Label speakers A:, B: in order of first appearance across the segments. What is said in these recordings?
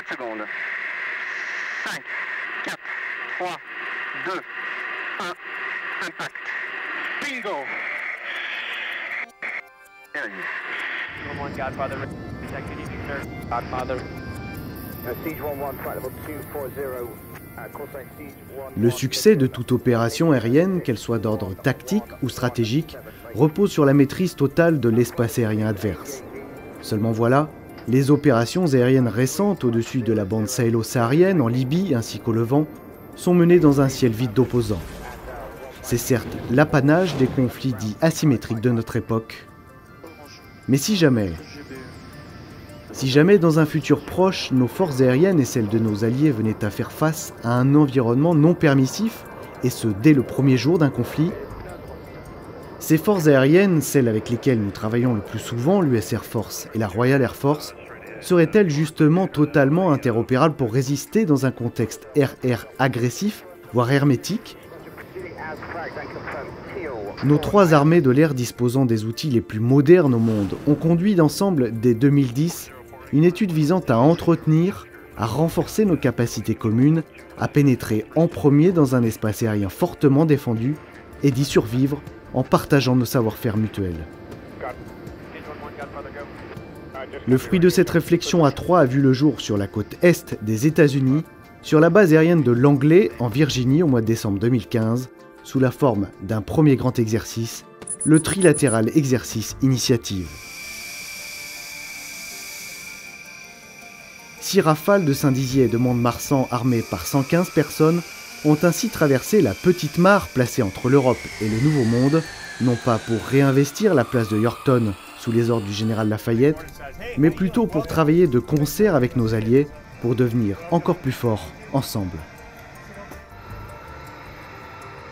A: 4 secondes. 5, 4, 3, 2, 1, impact. Bingo!
B: Godfather. Godfather.
C: Siege 1-1, flight level 240. Callsign Siege 1.
D: Le succès de toute opération aérienne, qu'elle soit d'ordre tactique ou stratégique, repose sur la maîtrise totale de l'espace aérien adverse. Seulement voilà, les opérations aériennes récentes au-dessus de la bande sahélo-saharienne, en Libye ainsi qu'au Levant, sont menées dans un ciel vide d'opposants. C'est certes l'apanage des conflits dits asymétriques de notre époque. Mais si jamais dans un futur proche, nos forces aériennes et celles de nos alliés venaient à faire face à un environnement non permissif, et ce dès le premier jour d'un conflit, ces forces aériennes, celles avec lesquelles nous travaillons le plus souvent, l'US Air Force et la Royal Air Force, seraient-elles justement totalement interopérables pour résister dans un contexte air-air agressif, voire hermétique? Nos trois armées de l'air disposant des outils les plus modernes au monde ont conduit ensemble, dès 2010, une étude visant à entretenir, à renforcer nos capacités communes, à pénétrer en premier dans un espace aérien fortement défendu et d'y survivre en partageant nos savoir-faire mutuels. Le fruit de cette réflexion à trois a vu le jour sur la côte est des États-Unis, sur la base aérienne de Langley en Virginie au mois de décembre 2015, sous la forme d'un premier grand exercice, le Trilatéral Exercice Initiative. 6 rafales de Saint-Dizier et de Mont-de-Marsan armées par 115 personnes ont ainsi traversé la petite mare placée entre l'Europe et le Nouveau Monde, non pas pour réinvestir la place de Yorktown sous les ordres du général Lafayette, mais plutôt pour travailler de concert avec nos alliés pour devenir encore plus forts ensemble.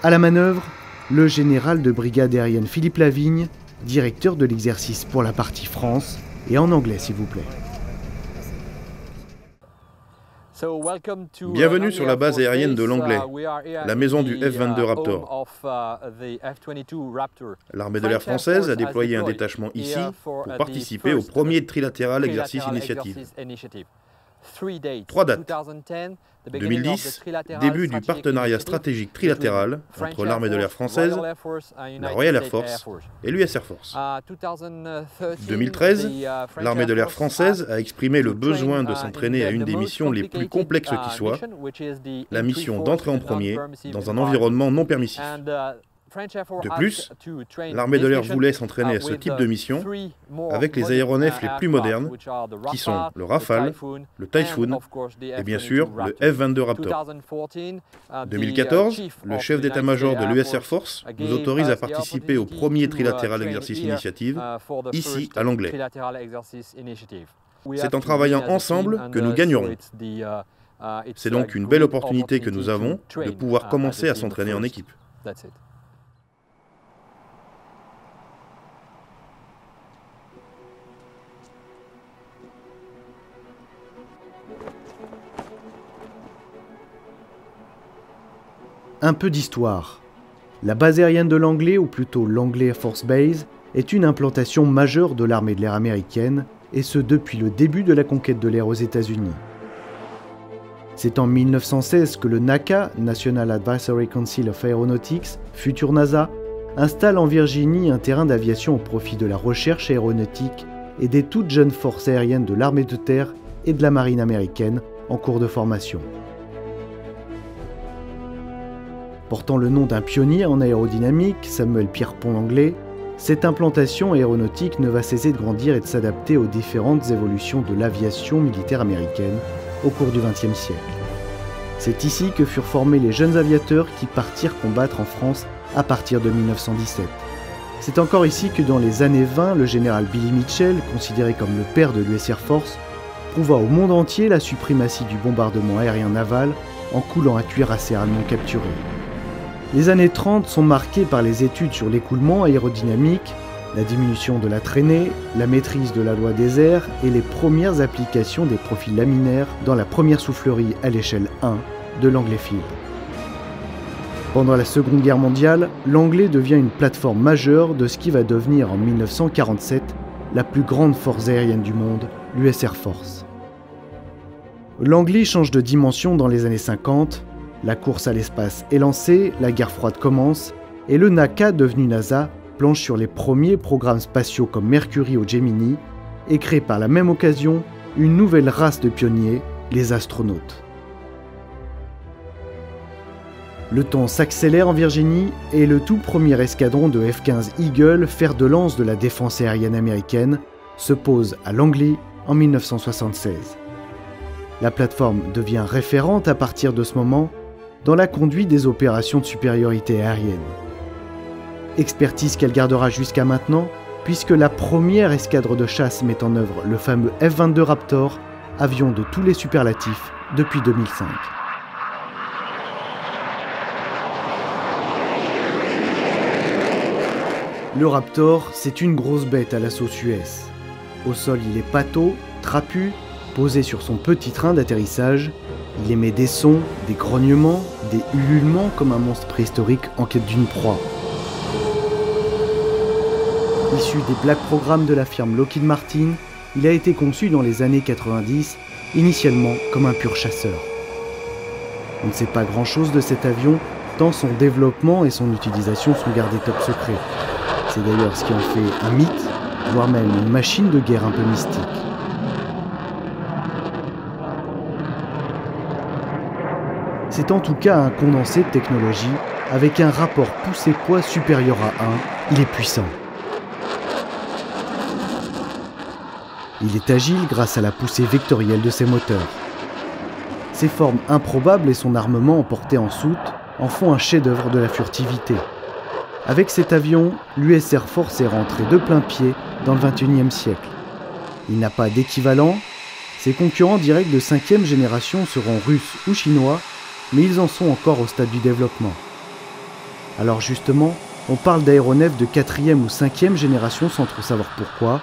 D: À la manœuvre, le général de brigade aérienne Philippe Lavigne, directeur de l'exercice pour la partie France, et en anglais s'il vous plaît.
E: Bienvenue sur la base aérienne de Langley, la maison du F-22 Raptor. L'armée de l'air française a déployé un détachement ici pour participer au premier trilatéral exercice initiative. 3 dates. 2010, début du partenariat stratégique trilatéral entre l'armée de l'air française, la Royal Air Force et l'US Air Force. 2013, l'armée de l'air française a exprimé le besoin de s'entraîner à une des missions les plus complexes qui soient, la mission d'entrer en premier dans un environnement non permissif. De plus, l'armée de l'air voulait s'entraîner à ce type de mission avec les aéronefs les plus modernes, qui sont le Rafale, le Typhoon et bien sûr le F-22 Raptor. 2014, le chef d'état-major de l'US Air Force nous autorise à participer au premier trilatéral exercice initiative, ici à Langley. C'est en travaillant ensemble que nous gagnerons. C'est donc une belle opportunité que nous avons de pouvoir commencer à s'entraîner en équipe.
D: Un peu d'histoire. La base aérienne de Langley, ou plutôt Langley Air Force Base, est une implantation majeure de l'armée de l'air américaine, et ce depuis le début de la conquête de l'air aux États-Unis. C'est en 1916 que le NACA, National Advisory Council of Aeronautics, futur NASA, installe en Virginie un terrain d'aviation au profit de la recherche aéronautique et des toutes jeunes forces aériennes de l'armée de terre et de la marine américaine en cours de formation. Portant le nom d'un pionnier en aérodynamique, Samuel Pierpont Langley, cette implantation aéronautique ne va cesser de grandir et de s'adapter aux différentes évolutions de l'aviation militaire américaine au cours du XXe siècle. C'est ici que furent formés les jeunes aviateurs qui partirent combattre en France à partir de 1917. C'est encore ici que dans les années 20, le général Billy Mitchell, considéré comme le père de l'US Air Force, prouva au monde entier la suprématie du bombardement aérien naval en coulant un cuirassé allemand capturé. Les années 30 sont marquées par les études sur l'écoulement aérodynamique, la diminution de la traînée, la maîtrise de la loi des airs et les premières applications des profils laminaires dans la première soufflerie à l'échelle 1 de Langley Field. Pendant la Seconde Guerre mondiale, Langley devient une plateforme majeure de ce qui va devenir en 1947 la plus grande force aérienne du monde, l'US Air Force. Langley change de dimension dans les années 50, la course à l'espace est lancée, la guerre froide commence, et le NACA, devenu NASA, planche sur les premiers programmes spatiaux comme Mercury ou Gemini, et crée par la même occasion une nouvelle race de pionniers, les astronautes. Le temps s'accélère en Virginie et le tout premier escadron de F-15 Eagle, fer de lance de la défense aérienne américaine, se pose à Langley en 1976. La plateforme devient référente à partir de ce moment dans la conduite des opérations de supériorité aérienne. Expertise qu'elle gardera jusqu'à maintenant, puisque la première escadre de chasse met en œuvre le fameux F-22 Raptor, avion de tous les superlatifs depuis 2005. Le Raptor, c'est une grosse bête à la sauce US. Au sol, il est pâteau, trapu, posé sur son petit train d'atterrissage. Il émet des sons, des grognements, des ululements comme un monstre préhistorique en quête d'une proie. Issu des Black Programs de la firme Lockheed Martin, il a été conçu dans les années 90, initialement comme un pur chasseur. On ne sait pas grand-chose de cet avion, tant son développement et son utilisation sont gardés top secret. C'est d'ailleurs ce qui en fait un mythe, voire même une machine de guerre un peu mystique. C'est en tout cas un condensé de technologie, avec un rapport poussée-poids supérieur à 1, il est puissant. Il est agile grâce à la poussée vectorielle de ses moteurs. Ses formes improbables et son armement emporté en soute en font un chef-d'œuvre de la furtivité. Avec cet avion, l'US Air Force est rentré de plein pied dans le XXIe siècle. Il n'a pas d'équivalent, ses concurrents directs de 5e génération seront russes ou chinois, mais ils en sont encore au stade du développement. Alors justement, on parle d'aéronefs de 4e ou 5e génération sans trop savoir pourquoi.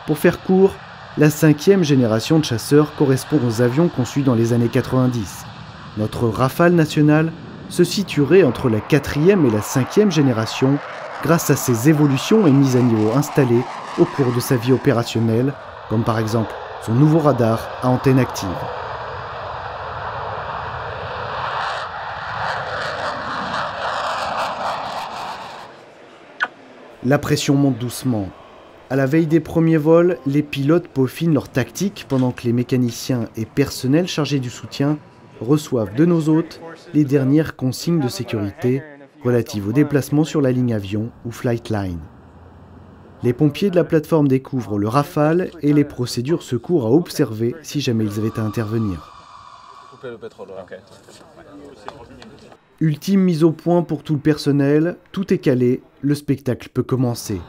D: Pour faire court, la 5e génération de chasseurs correspond aux avions conçus dans les années 90. Notre Rafale nationale se situerait entre la 4e et la 5e génération grâce à ses évolutions et mises à niveau installées au cours de sa vie opérationnelle, comme par exemple son nouveau radar à antenne active. La pression monte doucement. À la veille des premiers vols, les pilotes peaufinent leur tactique pendant que les mécaniciens et personnels chargés du soutien reçoivent de nos hôtes les dernières consignes de sécurité relatives au déplacement sur la ligne avion ou flight line. Les pompiers de la plateforme découvrent le Rafale et les procédures secours à observer si jamais ils avaient à intervenir. Ultime mise au point pour tout le personnel, tout est calé, le spectacle peut commencer.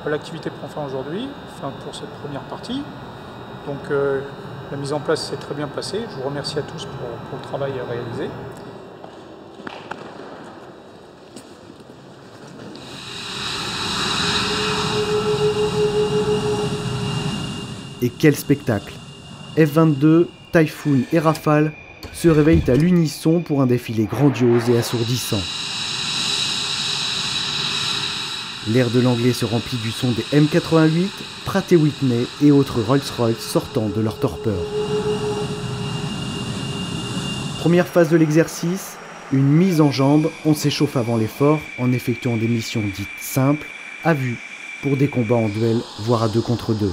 F: L'activité prend fin aujourd'hui, fin pour cette première partie. Donc la mise en place s'est très bien passée. Je vous remercie à tous pour le travail réalisé.
D: Et quel spectacle! F-22, Typhoon et Rafale se réveillent à l'unisson pour un défilé grandiose et assourdissant. L'air de Langley se remplit du son des M88, Pratt & Whitney et autres Rolls-Royce sortant de leur torpeur. Première phase de l'exercice, une mise en jambe, on s'échauffe avant l'effort en effectuant des missions dites simples, à vue, pour des combats en duel, voire à 2 contre 2.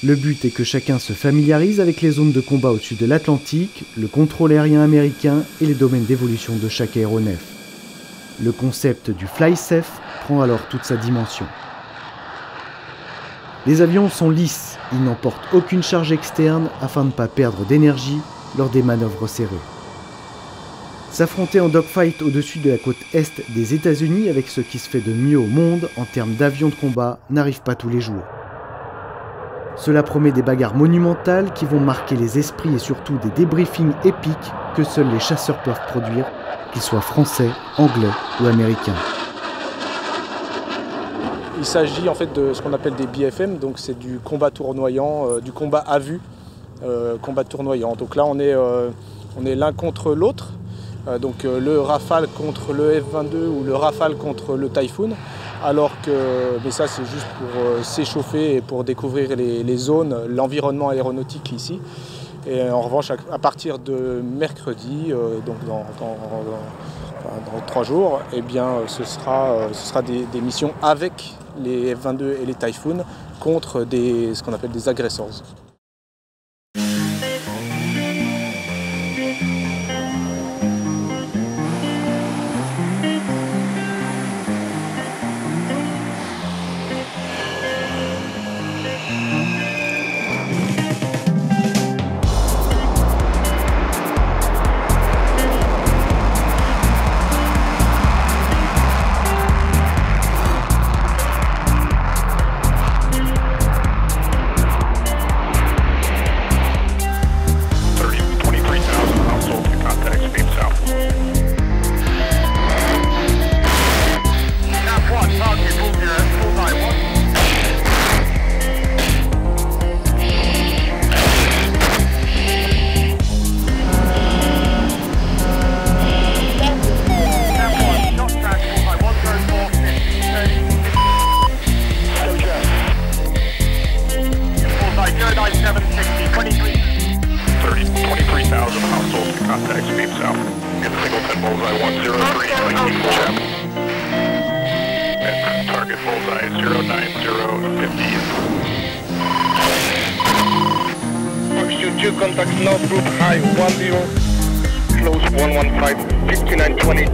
D: Le but est que chacun se familiarise avec les zones de combat au-dessus de l'Atlantique, le contrôle aérien américain et les domaines d'évolution de chaque aéronef. Le concept du fly safe prend alors toute sa dimension. Les avions sont lisses, ils n'emportent aucune charge externe afin de ne pas perdre d'énergie lors des manœuvres serrées. S'affronter en dogfight au-dessus de la côte est des États-Unis avec ce qui se fait de mieux au monde en termes d'avions de combat n'arrive pas tous les jours. Cela promet des bagarres monumentales qui vont marquer les esprits et surtout des débriefings épiques que seuls les chasseurs peuvent produire, qu'ils soient français, anglais ou américains.
F: Il s'agit en fait de ce qu'on appelle des BFM, donc c'est du combat tournoyant, du combat à vue, combat tournoyant. Donc là on est l'un contre l'autre, donc le Rafale contre le F-22 ou le Rafale contre le Typhoon, mais ça c'est juste pour s'échauffer et pour découvrir les zones, l'environnement aéronautique ici. Et en revanche, à partir de mercredi, donc dans 3 jours, eh bien, ce sera des missions avec les F-22 et les Typhoon contre ce qu'on appelle des agressors.
A: Contact North Group High 10, close 115, 5920.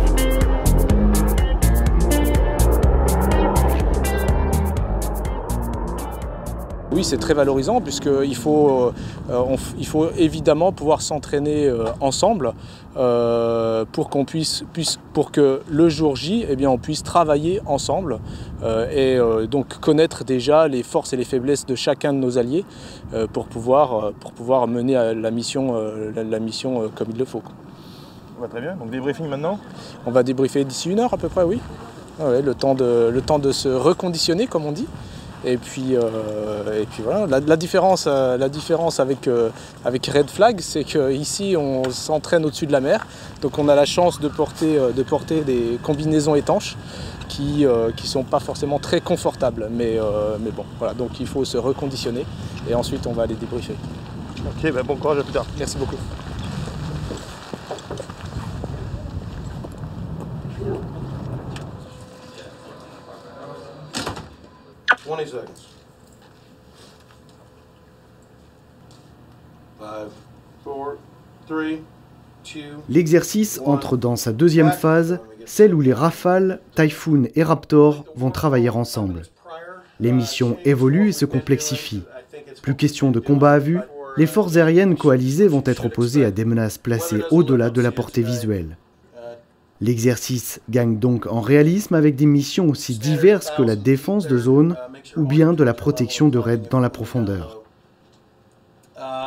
F: Oui, c'est très valorisant puisqu'il faut évidemment pouvoir s'entraîner ensemble pour que le jour J, eh bien, on puisse travailler ensemble et donc connaître déjà les forces et les faiblesses de chacun de nos alliés pour pouvoir mener la mission comme il le faut.
E: Très bien, donc débriefing maintenant?
F: On va débriefer d'ici 1 heure à peu près, oui. Ouais, le temps de se reconditionner, comme on dit. Et puis voilà, la différence avec Red Flag, c'est qu'ici on s'entraîne au-dessus de la mer, donc on a la chance de porter des combinaisons étanches qui sont pas forcément très confortables, mais bon, voilà, donc il faut se reconditionner et ensuite on va aller débriefer.
E: Ok, bon courage, à plus tard.
F: Merci beaucoup.
D: L'exercice entre dans sa deuxième phase, celle où les Rafale, Typhoon et Raptor vont travailler ensemble. Les missions évoluent et se complexifient. Plus question de combat à vue, les forces aériennes coalisées vont être opposées à des menaces placées au-delà de la portée visuelle. L'exercice gagne donc en réalisme avec des missions aussi diverses que la défense de zone ou bien de la protection de raids dans la profondeur.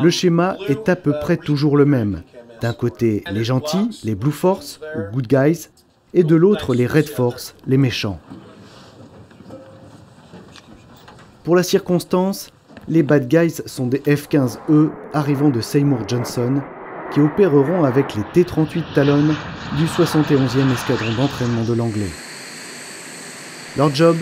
D: Le schéma est à peu près toujours le même. D'un côté, les gentils, les Blue Force, ou Good Guys, et de l'autre, les Red Force, les méchants. Pour la circonstance, les Bad Guys sont des F-15E arrivant de Seymour Johnson, qui opéreront avec les T-38 Talon du 71e escadron d'entraînement de l'Anglais. Leur job,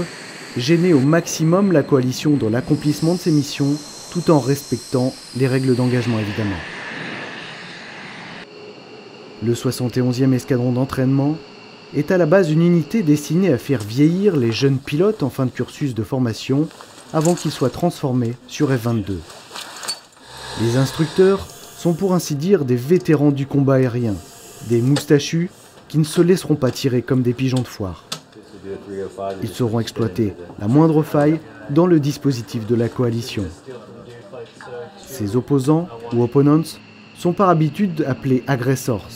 D: gêner au maximum la coalition dans l'accomplissement de ses missions, tout en respectant les règles d'engagement évidemment. Le 71e escadron d'entraînement est à la base une unité destinée à faire vieillir les jeunes pilotes en fin de cursus de formation avant qu'ils soient transformés sur F-22. Les instructeurs sont pour ainsi dire des vétérans du combat aérien, des moustachus qui ne se laisseront pas tirer comme des pigeons de foire. Ils sauront exploiter la moindre faille dans le dispositif de la coalition. Ces opposants, ou opponents, sont par habitude appelés agressors.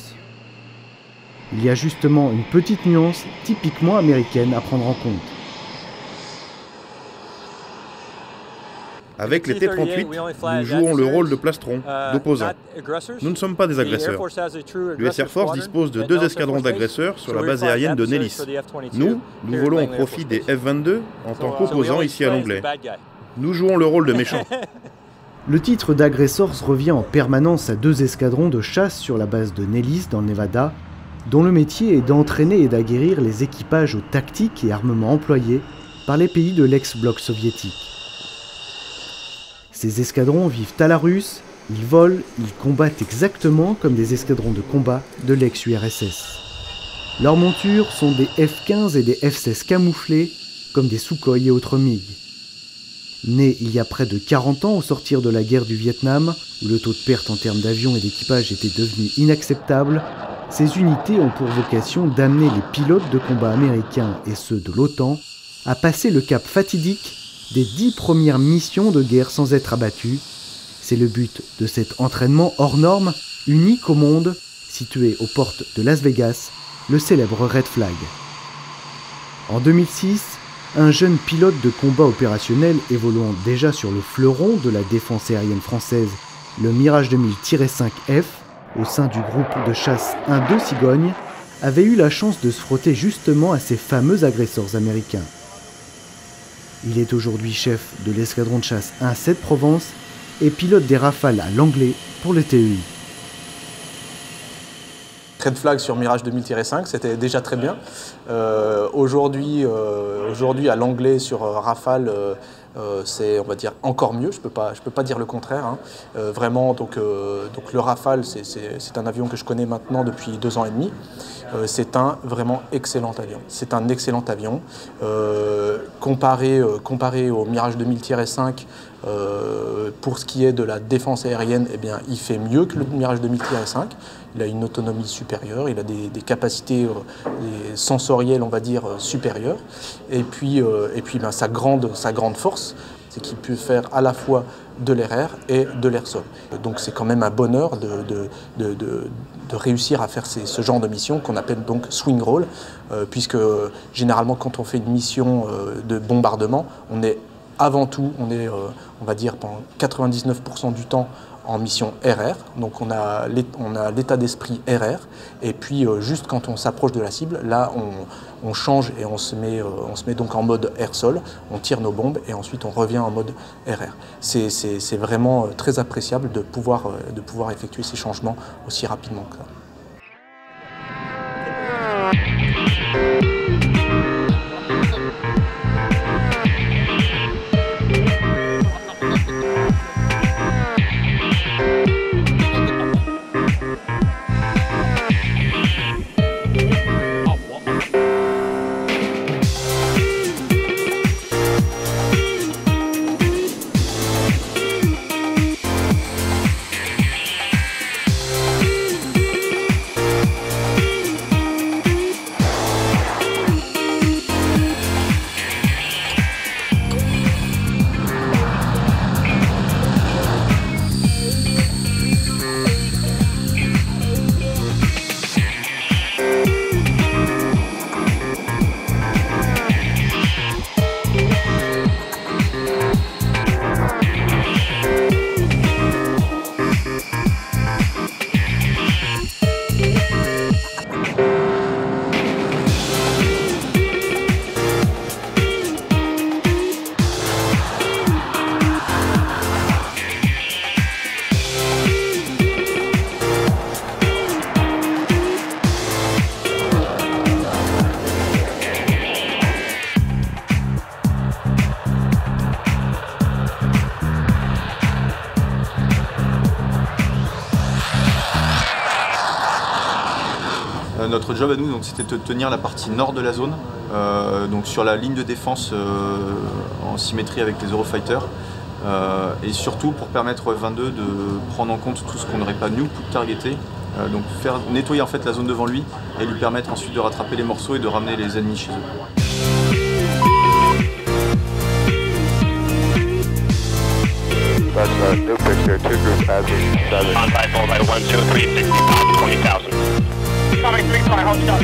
D: Il y a justement une petite nuance typiquement américaine à prendre en compte.
E: Avec les T-38, nous jouons le rôle de plastron, d'opposants. Nous ne sommes pas des agresseurs. L'US Air Force dispose de 2 escadrons d'agresseurs sur la base aérienne de Nellis. Nous volons au profit des F-22 en tant qu'opposants ici à l'Anglais. Nous jouons le rôle de méchants.
D: Le titre d'agressors revient en permanence à 2 escadrons de chasse sur la base de Nellis dans le Nevada, dont le métier est d'entraîner et d'aguerrir les équipages aux tactiques et armements employés par les pays de l'ex-bloc soviétique. Ces escadrons vivent à la russe, ils volent, ils combattent exactement comme des escadrons de combat de l'ex-URSS. Leurs montures sont des F-15 et des F-16 camouflés, comme des Sukhoi et autres MiG. Nés il y a près de 40 ans au sortir de la guerre du Vietnam, où le taux de perte en termes d'avions et d'équipage était devenu inacceptable, ces unités ont pour vocation d'amener les pilotes de combat américains et ceux de l'OTAN à passer le cap fatidique des 10 premières missions de guerre sans être abattus. C'est le but de cet entraînement hors norme, unique au monde, situé aux portes de Las Vegas, le célèbre Red Flag. En 2006, un jeune pilote de combat opérationnel évoluant déjà sur le fleuron de la défense aérienne française, le Mirage 2000-5F, au sein du groupe de chasse 1-2 Cigogne, avait eu la chance de se frotter justement à ces fameux agresseurs américains. Il est aujourd'hui chef de l'escadron de chasse 1-7 Provence et pilote des Rafales à Langley pour le TEI.
F: Red Flag sur Mirage 2000-5, c'était déjà très bien. Aujourd'hui, à Langley sur Rafale, c'est, on va dire, encore mieux. Je peux pas dire le contraire. Hein. Vraiment, donc le Rafale, c'est un avion que je connais maintenant depuis 2 ans et demi. C'est un vraiment excellent avion. C'est un excellent avion. Comparé au Mirage 2000-5, pour ce qui est de la défense aérienne, eh bien, il fait mieux que le Mirage 2000-5. Il a une autonomie supérieure, il a des capacités sensorielles, on va dire, supérieures. Et puis ben, sa grande force, c'est qu'il peut faire à la fois de l'air-air et de l'air-sol. Donc c'est quand même un bonheur de réussir à faire ce genre de mission qu'on appelle donc swing roll, puisque généralement quand on fait une mission de bombardement, on est avant tout, on va dire pendant 99% du temps en mission RR, donc on a l'état d'esprit RR, et puis juste quand on s'approche de la cible, là on change et on se met donc en mode air-sol, on tire nos bombes et ensuite on revient en mode RR. C'est vraiment très appréciable de pouvoir effectuer ces changements aussi rapidement que ça.
G: Notre job à nous, c'était de tenir la partie nord de la zone, donc sur la ligne de défense en symétrie avec les Eurofighters, et surtout pour permettre au F-22 de prendre en compte tout ce qu'on n'aurait pas nous targeté, donc faire nettoyer en fait la zone devant lui et lui permettre ensuite de rattraper les morceaux et de ramener les ennemis chez eux.
A: That's new picture, 2 group as 7.
H: On by 4 by 1, 2, 3, 60 pounds, 20,000. Coming 3 fly, hold stop.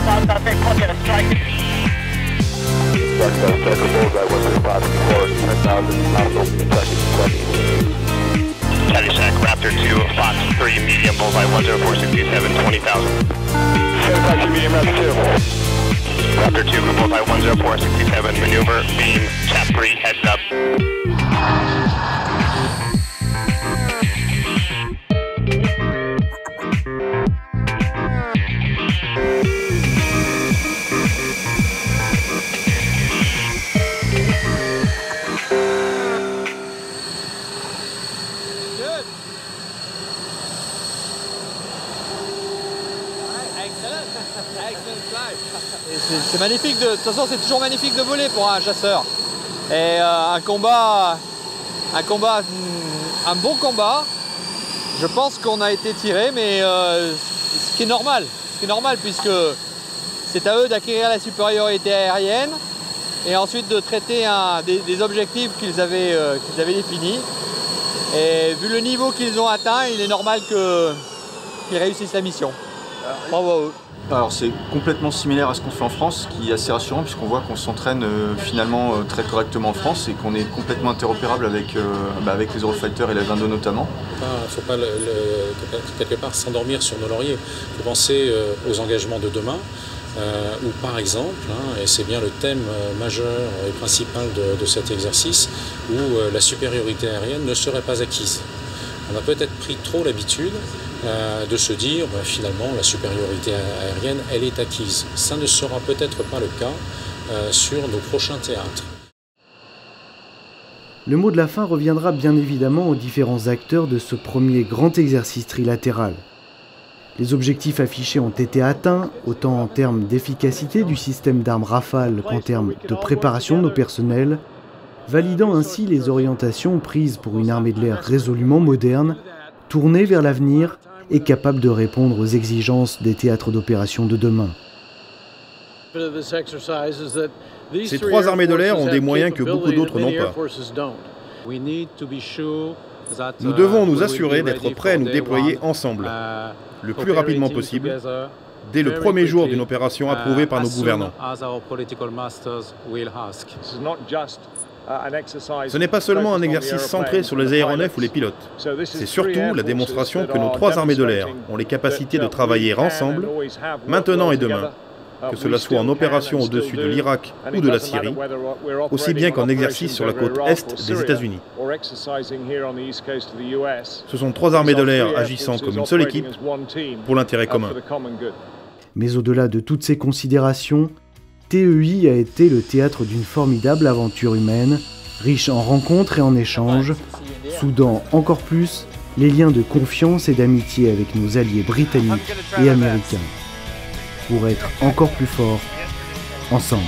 H: South, I think, punch at a strike.
A: Striker bullseye, 135, 10,000, pounds open, second.
H: Caddy Shack, Raptor 2, Fox 3, medium, bullseye 10467, 20,000.
A: 75 medium, Raptor 2.
H: Raptor 2, bullseye 10467, maneuver, beam, chap 3, heads up.
B: C'est magnifique, de toute façon c'est toujours magnifique de voler pour un chasseur. Et un bon combat, je pense qu'on a été tiré, mais ce qui est normal puisque c'est à eux d'acquérir la supériorité aérienne et ensuite de traiter des objectifs qu'ils avaient définis. Et vu le niveau qu'ils ont atteint, il est normal qu'ils réussissent la mission. Bravo à eux.
G: Alors c'est complètement similaire à ce qu'on fait en France, ce qui est assez rassurant puisqu'on voit qu'on s'entraîne finalement très correctement en France et qu'on est complètement interopérable avec les Eurofighter et la 22 notamment.
I: Il ne faut pas quelque part s'endormir sur nos lauriers. Il faut penser aux engagements de demain où par exemple, et c'est bien le thème majeur et principal de cet exercice, où la supériorité aérienne ne serait pas acquise. On a peut-être pris trop l'habitude de se dire finalement la supériorité aérienne elle est acquise. Ça ne sera peut-être pas le cas sur nos prochains théâtres.
D: Le mot de la fin reviendra bien évidemment aux différents acteurs de ce premier grand exercice trilatéral. Les objectifs affichés ont été atteints, autant en termes d'efficacité du système d'armes Rafale qu'en termes de préparation de nos personnels, validant ainsi les orientations prises pour une armée de l'air résolument moderne, tournée vers l'avenir et capable de répondre aux exigences des théâtres d'opération de demain.
E: Ces trois armées de l'air ont des moyens que beaucoup d'autres n'ont pas. Nous devons nous assurer d'être prêts à nous déployer ensemble, le plus rapidement possible, dès le premier jour d'une opération approuvée par nos gouvernants. Ce n'est pas seulement un exercice centré sur les aéronefs ou les pilotes. C'est surtout la démonstration que nos trois armées de l'air ont les capacités de travailler ensemble, maintenant et demain, que cela soit en opération au-dessus de l'Irak ou de la Syrie, aussi bien qu'en exercice sur la côte est des États-Unis. Ce sont trois armées de l'air agissant comme une seule équipe pour l'intérêt commun.
D: Mais au-delà de toutes ces considérations, TEI a été le théâtre d'une formidable aventure humaine, riche en rencontres et en échanges, soudant encore plus les liens de confiance et d'amitié avec nos alliés britanniques et américains, pour être encore plus forts ensemble.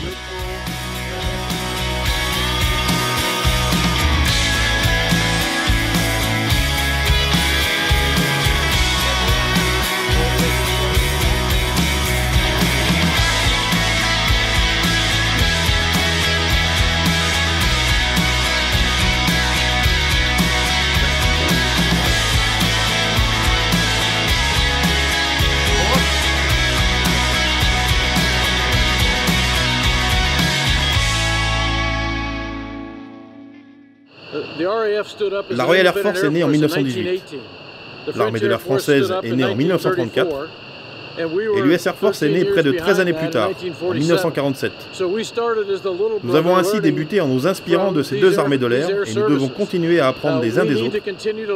E: La Royal Air Force est née en 1918. L'armée de l'air française est née en 1934. Et l'US Air Force est née près de 13 années plus tard, en 1947. Nous avons ainsi débuté en nous inspirant de ces deux armées de l'air et nous devons continuer à apprendre des uns des autres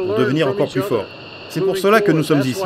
E: pour devenir encore plus forts. C'est pour cela que nous sommes ici.